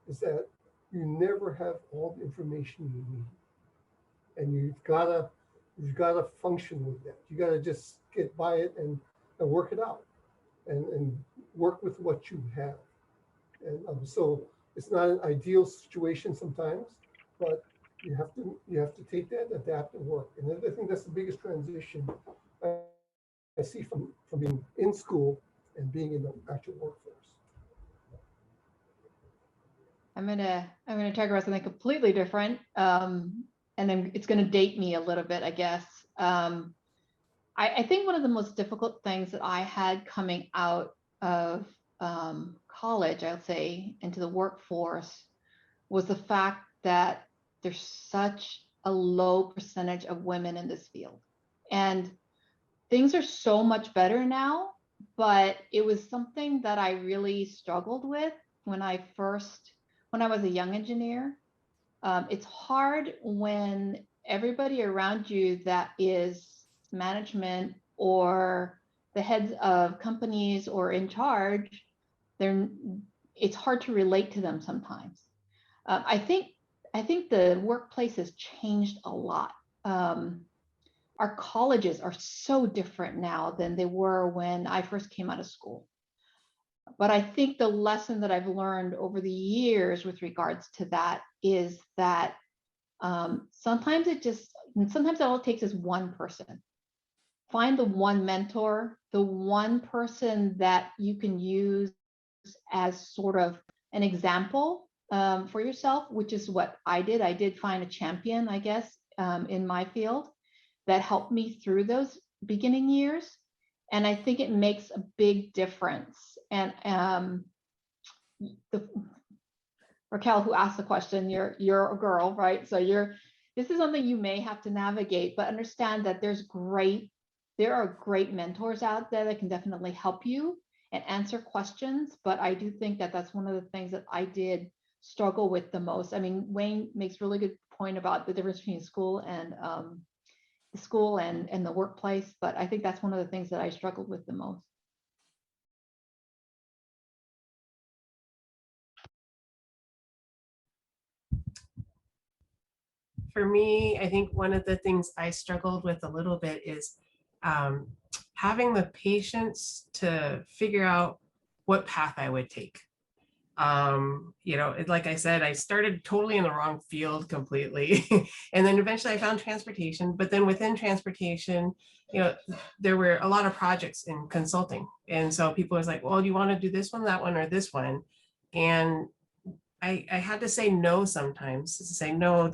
is that you never have all the information you need, and you've gotta function with that. You gotta just get by it and work it out, and work with what you have. And so it's not an ideal situation sometimes, but you have to take that, adapt, and work. And I think that's the biggest transition I see from being in school and being in the actual workforce. I'm gonna talk about something completely different, and then it's gonna date me a little bit, I guess. I think one of the most difficult things that I had coming out of college, I'll say, into the workforce, was the fact that there's such a low percentage of women in this field. And things are so much better now, but it was something that I really struggled with when I was a young engineer. It's hard when everybody around you that is management or the heads of companies or in charge, it's hard to relate to them sometimes. I think the workplace has changed a lot. Our colleges are so different now than they were when I first came out of school. But I think the lesson that I've learned over the years with regards to that is that sometimes all it takes is one person. Find the one mentor, the one person that you can use as sort of an example for yourself, which is what I did. I did find a champion, I guess, in my field that helped me through those beginning years. And I think it makes a big difference. And Raquel, who asked the question, you're a girl, right? So this is something you may have to navigate, but understand that there are great mentors out there that can definitely help you and answer questions. But I do think that that's one of the things that I did struggle with the most. I mean, Wayne makes really good point about the difference between school and the workplace, but I think that's one of the things that I struggled with the most. For me, I think one of the things I struggled with a little bit is having the patience to figure out what path I would take. Like I said, I started totally in the wrong field completely. And then eventually I found transportation, but then within transportation, there were a lot of projects in consulting. And so people was like, well, do you want to do this one, that one, or this one? And I had to say no sometimes, to say, no,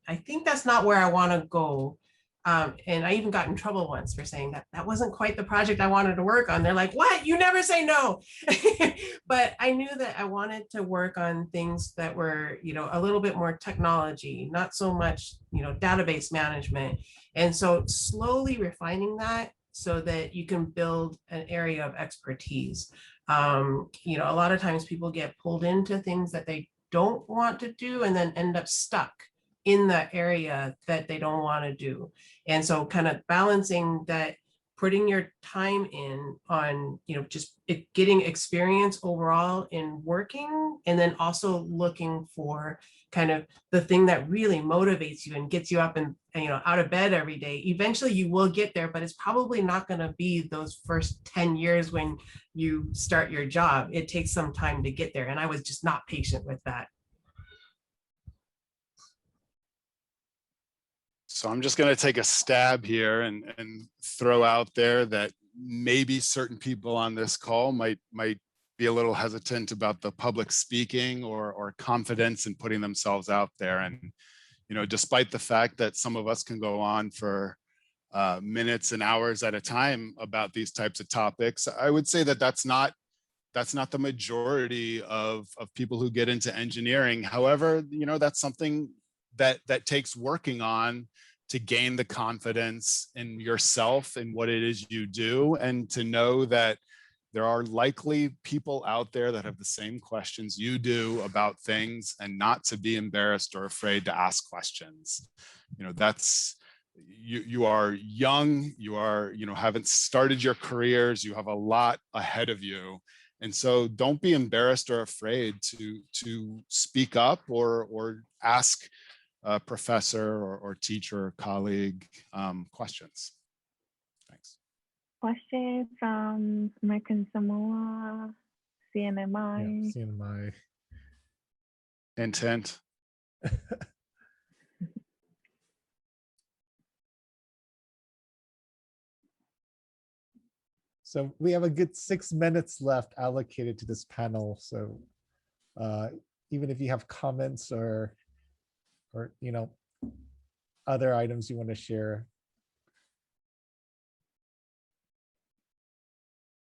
I think that's not where I want to go. And I even got in trouble once for saying that wasn't quite the project I wanted to work on. They're like, what? You never say no. But I knew that I wanted to work on things that were, a little bit more technology, not so much, database management. And so slowly refining that so that you can build an area of expertise. A lot of times people get pulled into things that they don't want to do and then end up stuck in the area that they don't want to do. And so kind of balancing that, putting your time in on, just getting experience overall in working, and then also looking for kind of the thing that really motivates you and gets you up and out of bed every day. Eventually you will get there, but it's probably not going to be those first 10 years when you start your job. It takes some time to get there. And I was just not patient with that. So I'm just going to take a stab here and throw out there that maybe certain people on this call might be a little hesitant about the public speaking or confidence in putting themselves out there. And, despite the fact that some of us can go on for minutes and hours at a time about these types of topics, I would say that that's not the majority of people who get into engineering. However, that's something that takes working on to gain the confidence in yourself and what it is you do, and to know that there are likely people out there that have the same questions you do about things, and not to be embarrassed or afraid to ask questions. That's, you are young, you are, haven't started your careers, you have a lot ahead of you. And so don't be embarrassed or afraid to speak up or ask a professor or teacher or colleague questions. Thanks. Question from American Samoa, CNMI. Yeah, CNMI. Intent. So we have a good 6 minutes left allocated to this panel. So even if you have comments or other items you want to share.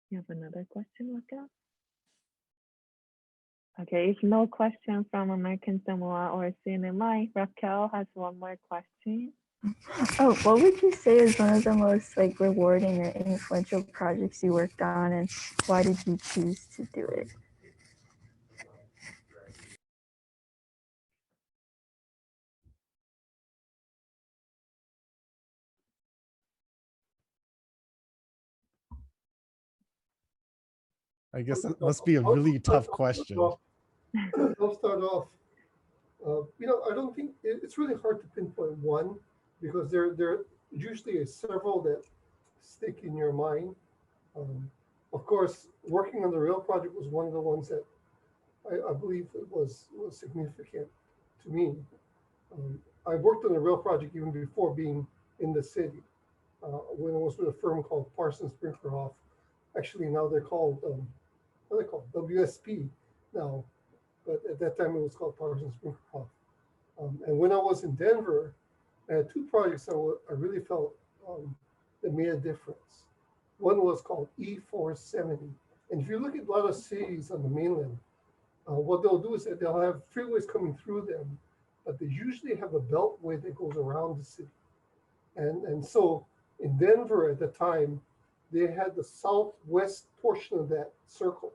You have another question, Raquel? Okay, if no question from American Samoa or CNMI, Raquel has one more question. Oh, what would you say is one of the most rewarding or influential projects you worked on, and why did you choose to do it? I guess that must be a really tough question. I'll start off. I don't think it's really hard to pinpoint one, because there usually is several that stick in your mind. Of course, working on the rail project was one of the ones that I believe it was significant to me. I worked on the rail project even before being in the city, when it was with a firm called Parsons Brinckerhoff. Actually, now they're called, what are they called? WSP now, but at that time it was called Parsons Brinckerhoff. And when I was in Denver, I had two projects that I really felt that made a difference. One was called E470. And if you look at a lot of cities on the mainland, what they'll do is that they'll have freeways coming through them, but they usually have a beltway that goes around the city. And so in Denver at the time, they had the southwest portion of that circle.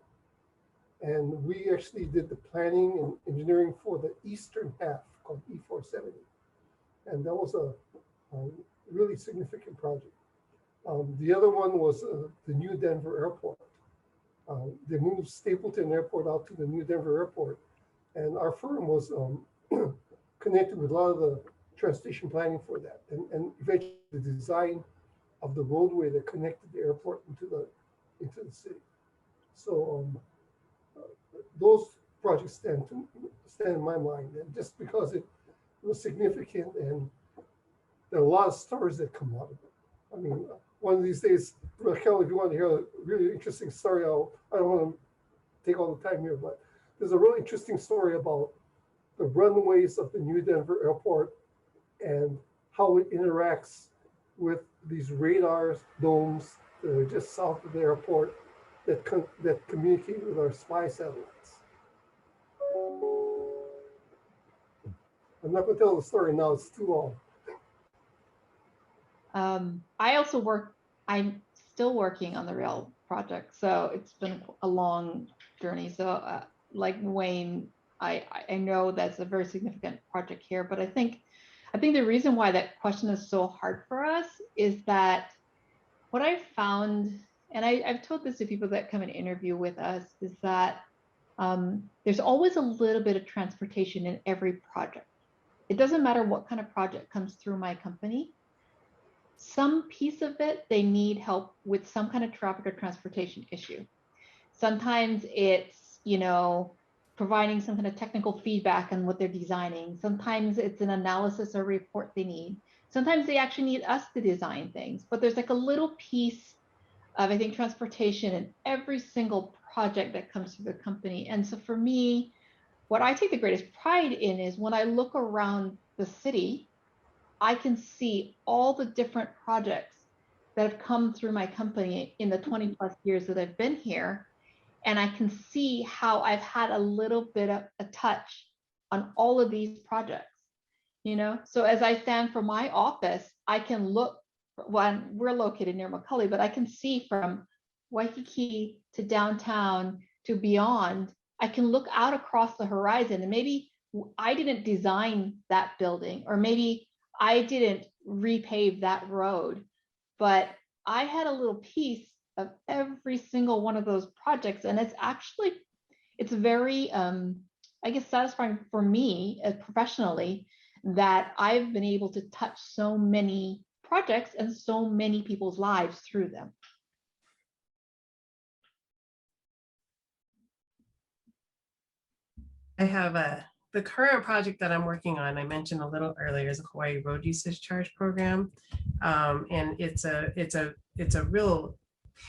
And we actually did the planning and engineering for the eastern half called E470. And that was a really significant project. The other one was the new Denver airport. They moved Stapleton Airport out to the new Denver airport. And our firm was connected with a lot of the transportation planning for that. And eventually the design of the roadway that connected the airport into the city. So those projects stand in my mind, and just because it was significant, and there are a lot of stories that come out of it. I mean, one of these days, Raquel, if you want to hear a really interesting story, I don't want to take all the time here, but there's a really interesting story about the runways of the new Denver airport and how it interacts with these radar domes that are just south of the airport that communicate with our spy satellites. I'm not going to tell the story now, it's too long. I'm still working on the rail project, so it's been a long journey. So like Wayne, I know that's a very significant project here, but I think the reason why that question is so hard for us is that what I've found, and I've told this to people that come and interview with us, is that there's always a little bit of transportation in every project. It doesn't matter what kind of project comes through my company. Some piece of it, they need help with some kind of traffic or transportation issue. Sometimes it's, providing some kind of technical feedback on what they're designing. Sometimes it's an analysis or report they need. Sometimes they actually need us to design things, but there's like a little piece of, I think, transportation in every single project that comes through the company. And so for me, what I take the greatest pride in is when I look around the city, I can see all the different projects that have come through my company in the 20 plus years that I've been here. And I can see how I've had a little bit of a touch on all of these projects, So as I stand for my office, I can look, when we're located near McCully, but I can see from Waikiki to downtown to beyond. I can look out across the horizon, and maybe I didn't design that building, or maybe I didn't repave that road, but I had a little piece of every single one of those projects. And it's very, I guess, satisfying for me professionally that I've been able to touch so many projects and so many people's lives through them. I have the current project that I'm working on, I mentioned a little earlier, is a Hawaii Road Usage Charge Program. And it's a real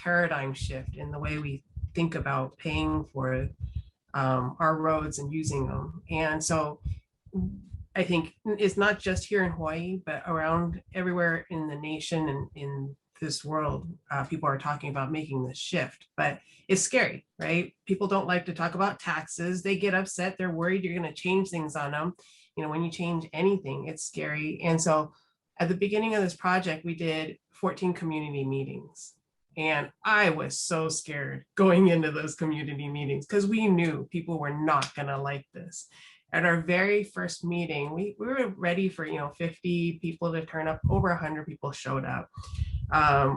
paradigm shift in the way we think about paying for our roads and using them. And so I think it's not just here in Hawaii, but around everywhere in the nation and in this world, people are talking about making this shift, but it's scary, right? People don't like to talk about taxes. They get upset. They're worried you're going to change things on them. When you change anything, it's scary. And so at the beginning of this project, we did 14 community meetings. And I was so scared going into those community meetings because we knew people were not going to like this. At our very first meeting, we were ready for 50 people to turn up. Over 100 people showed up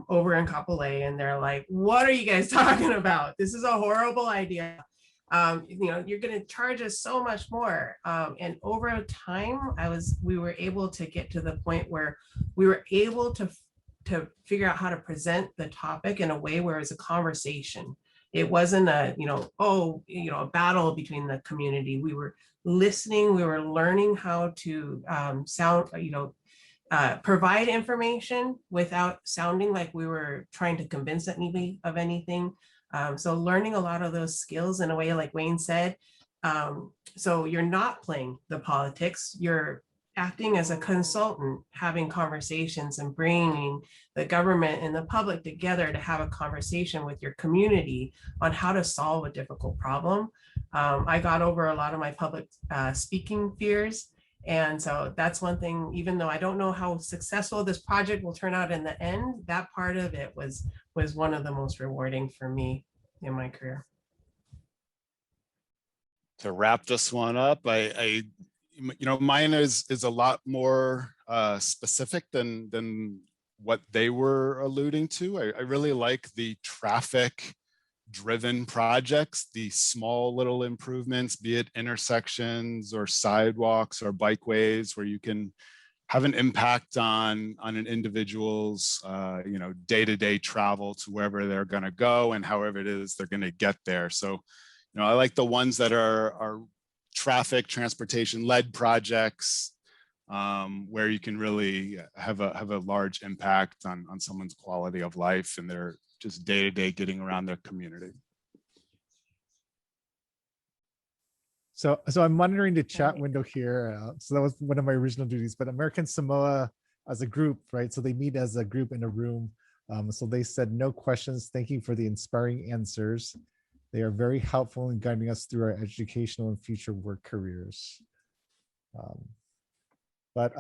over in Kapolei, and they're like, "What are you guys talking about? This is a horrible idea. You're going to charge us so much more." And over time, we were able to get to the point where we were able to figure out how to present the topic in a way where it's a conversation. It wasn't a battle between the community. We were listening. We were learning how to provide information without sounding like we were trying to convince anybody of anything. So learning a lot of those skills in a way, like Wayne said. So you're not playing the politics, you're acting as a consultant, having conversations and bringing the government and the public together to have a conversation with your community on how to solve a difficult problem. I got over a lot of my public speaking fears. And so that's one thing, even though I don't know how successful this project will turn out in the end, that part of it was one of the most rewarding for me in my career. To wrap this one up, mine is a lot more specific than what they were alluding to. I really like the traffic driven projects, the small little improvements, be it intersections or sidewalks or bikeways, where you can have an impact on an individual's day-to-day travel to wherever they're going to go and however it is they're going to get there. So I like the ones that are traffic transportation led projects, where you can really have a large impact on someone's quality of life and their just day-to-day getting around their community. So I'm monitoring the chat window here. So that was one of my original duties, but American Samoa as a group, right? So they meet as a group in a room. So they said, "No questions. Thank you for the inspiring answers. They are very helpful in guiding us through our educational and future work careers." But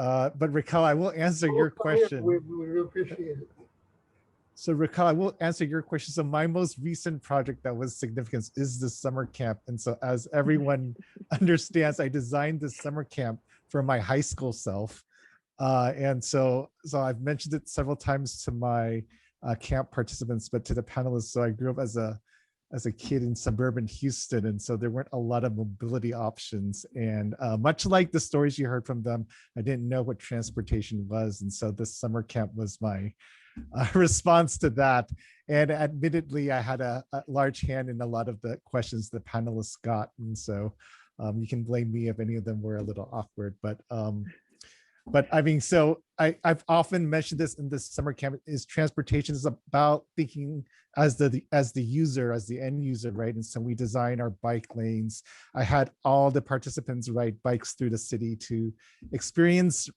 Raquel, I will answer your question. We really appreciate it. So Raquel, I will answer your question. So my most recent project that was significant is the summer camp. And so as everyone understands, I designed this summer camp for my high school self. And so I've mentioned it several times to my camp participants, but to the panelists. So I grew up as a kid in suburban Houston, and so there weren't a lot of mobility options. And much like the stories you heard from them, I didn't know what transportation was, and so this summer camp was my response to that. And admittedly, I had a large hand in a lot of the questions the panelists got, and so you can blame me if any of them were a little awkward, but I mean, so I've often mentioned this in this summer camp is transportation is about thinking as the user, as the end user, right? And so we design our bike lanes. I had all the participants ride bikes through the city to experience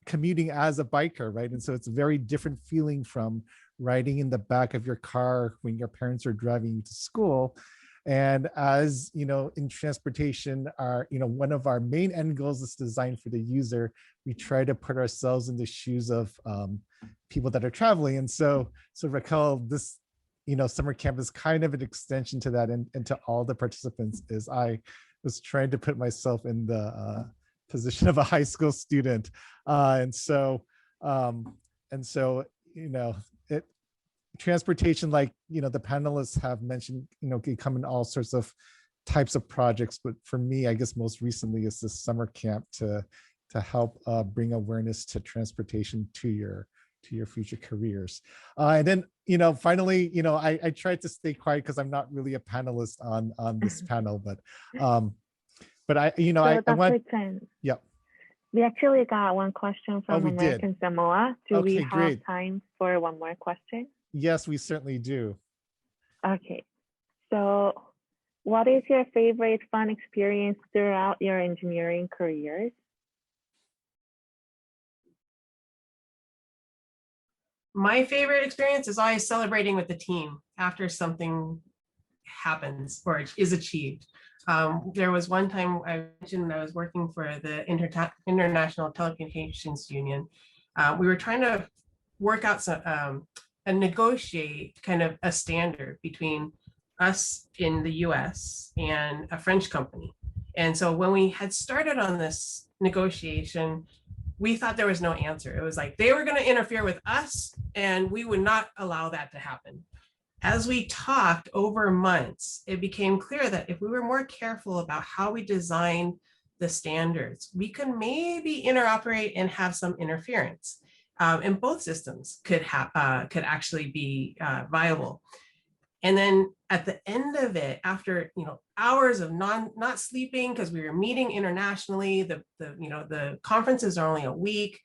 commuting as a biker, right? And so it's a very different feeling from riding in the back of your car when your parents are driving you to school. And as you know, in transportation, one of our main end goals is designed for the user. We try to put ourselves in the shoes of people that are traveling. And so Raquel, this summer camp is kind of an extension to that, and to all the participants is I was trying to put myself in the position of a high school student, and so transportation, like the panelists have mentioned, can come in all sorts of types of projects, but for me, I guess most recently is this summer camp to help bring awareness to transportation to your future careers. And then finally, I tried to stay quiet because I'm not really a panelist on this panel, but I So I want. Dr. Chen, Yeah. we actually got one question from we did. American Samoa. Do we Okay, have great. time for one more question? Yes, we certainly do. Okay. So what is your favorite fun experience throughout your engineering careers? My favorite experience is always celebrating with the team after something happens or is achieved. There was one time I mentioned I was working for the International Telecommunications Union. We were trying to work out some and negotiate kind of a standard between us in the US and a French company. And so when we had started on this negotiation, we thought there was no answer. It was like they were going to interfere with us and we would not allow that to happen. As we talked over months, it became clear that if we were more careful about how we design the standards, we could maybe interoperate and have some interference. And both systems could actually be viable. And then at the end of it, after hours of not sleeping because we were meeting internationally, the conferences are only a week,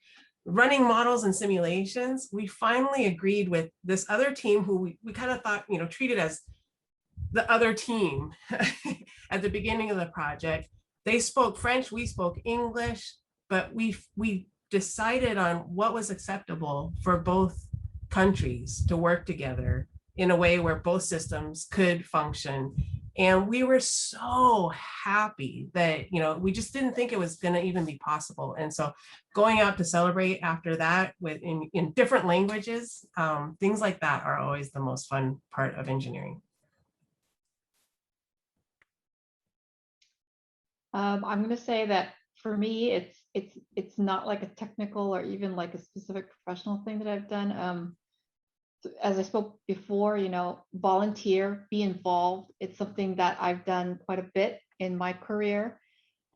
running models and simulations, we finally agreed with this other team who we kind of thought treated as the other team at the beginning of the project. They spoke French, we spoke English, but we decided on what was acceptable for both countries to work together in a way where both systems could function. And we were so happy that, we just didn't think it was going to even be possible. And so going out to celebrate after that in different languages, things like that are always the most fun part of engineering. I'm going to say that for me, it's not like a technical or even like a specific professional thing that I've done. As I spoke before, volunteer, be involved. It's something that I've done quite a bit in my career.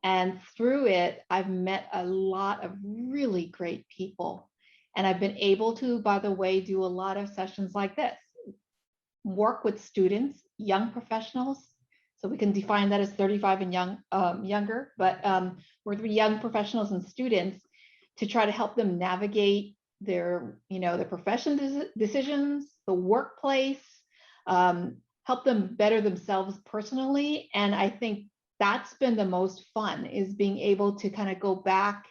And through it, I've met a lot of really great people. And I've been able to, by the way, do a lot of sessions like this, work with students, young professionals. So we can define that as 35 and younger, but work with young professionals and students to try to help them navigate their profession decisions, the workplace, help them better themselves personally. And I think that's been the most fun, is being able to kind of go back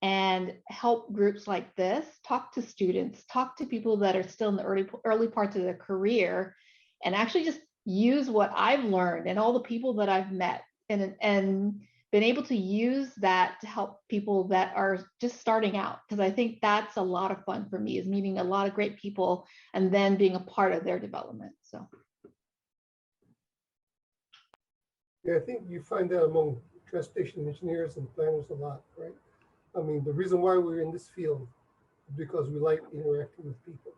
and help groups like this, talk to students, talk to people that are still in the early parts of their career, and actually just use what I've learned and all the people that I've met and been able to use that to help people that are just starting out. Because I think that's a lot of fun for me, is meeting a lot of great people and then being a part of their development. So Yeah, I think you find that among transportation engineers and planners a lot, right? I mean, the reason why we're in this field is because we like interacting with people.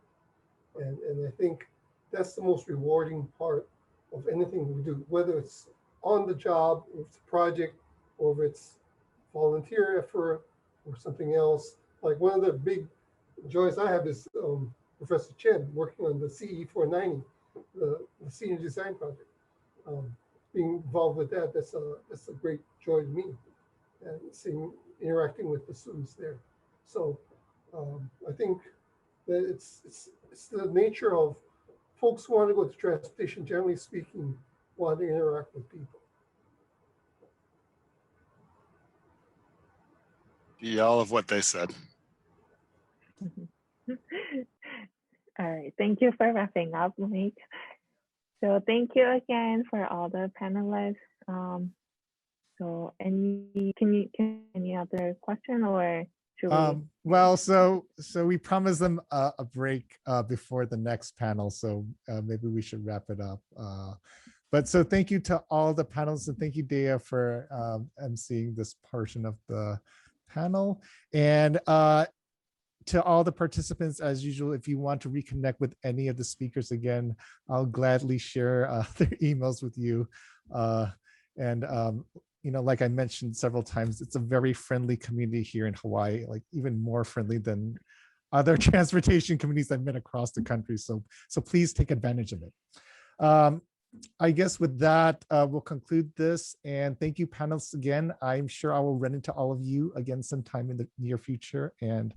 And I think that's the most rewarding part of anything we do, whether it's on the job, or it's a project, or if it's volunteer effort or something else. Like one of the big joys I have is Professor Chen working on the CE 490, the senior design project. Being involved with that, that's a great joy to me, and seeing interacting with the students there. So I think that it's the nature of folks who want to go to transportation, generally speaking, want to interact with people. Yeah, all of what they said. All right, thank you for wrapping up, Mike. So thank you again for all the panelists. So any other question, or should we? Well, so we promised them a break before the next panel, so maybe we should wrap it up. But so thank you to all the panelists, and thank you, Dea, for emceeing this portion of the panel. And to all the participants, as usual, if you want to reconnect with any of the speakers again, I'll gladly share their emails with you. You know, like I mentioned several times, it's a very friendly community here in Hawaii, like even more friendly than other transportation communities I've met across the country. So please take advantage of it. I guess with that, we'll conclude this, and thank you, panelists, again. I'm sure I will run into all of you again sometime in the near future, and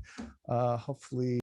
hopefully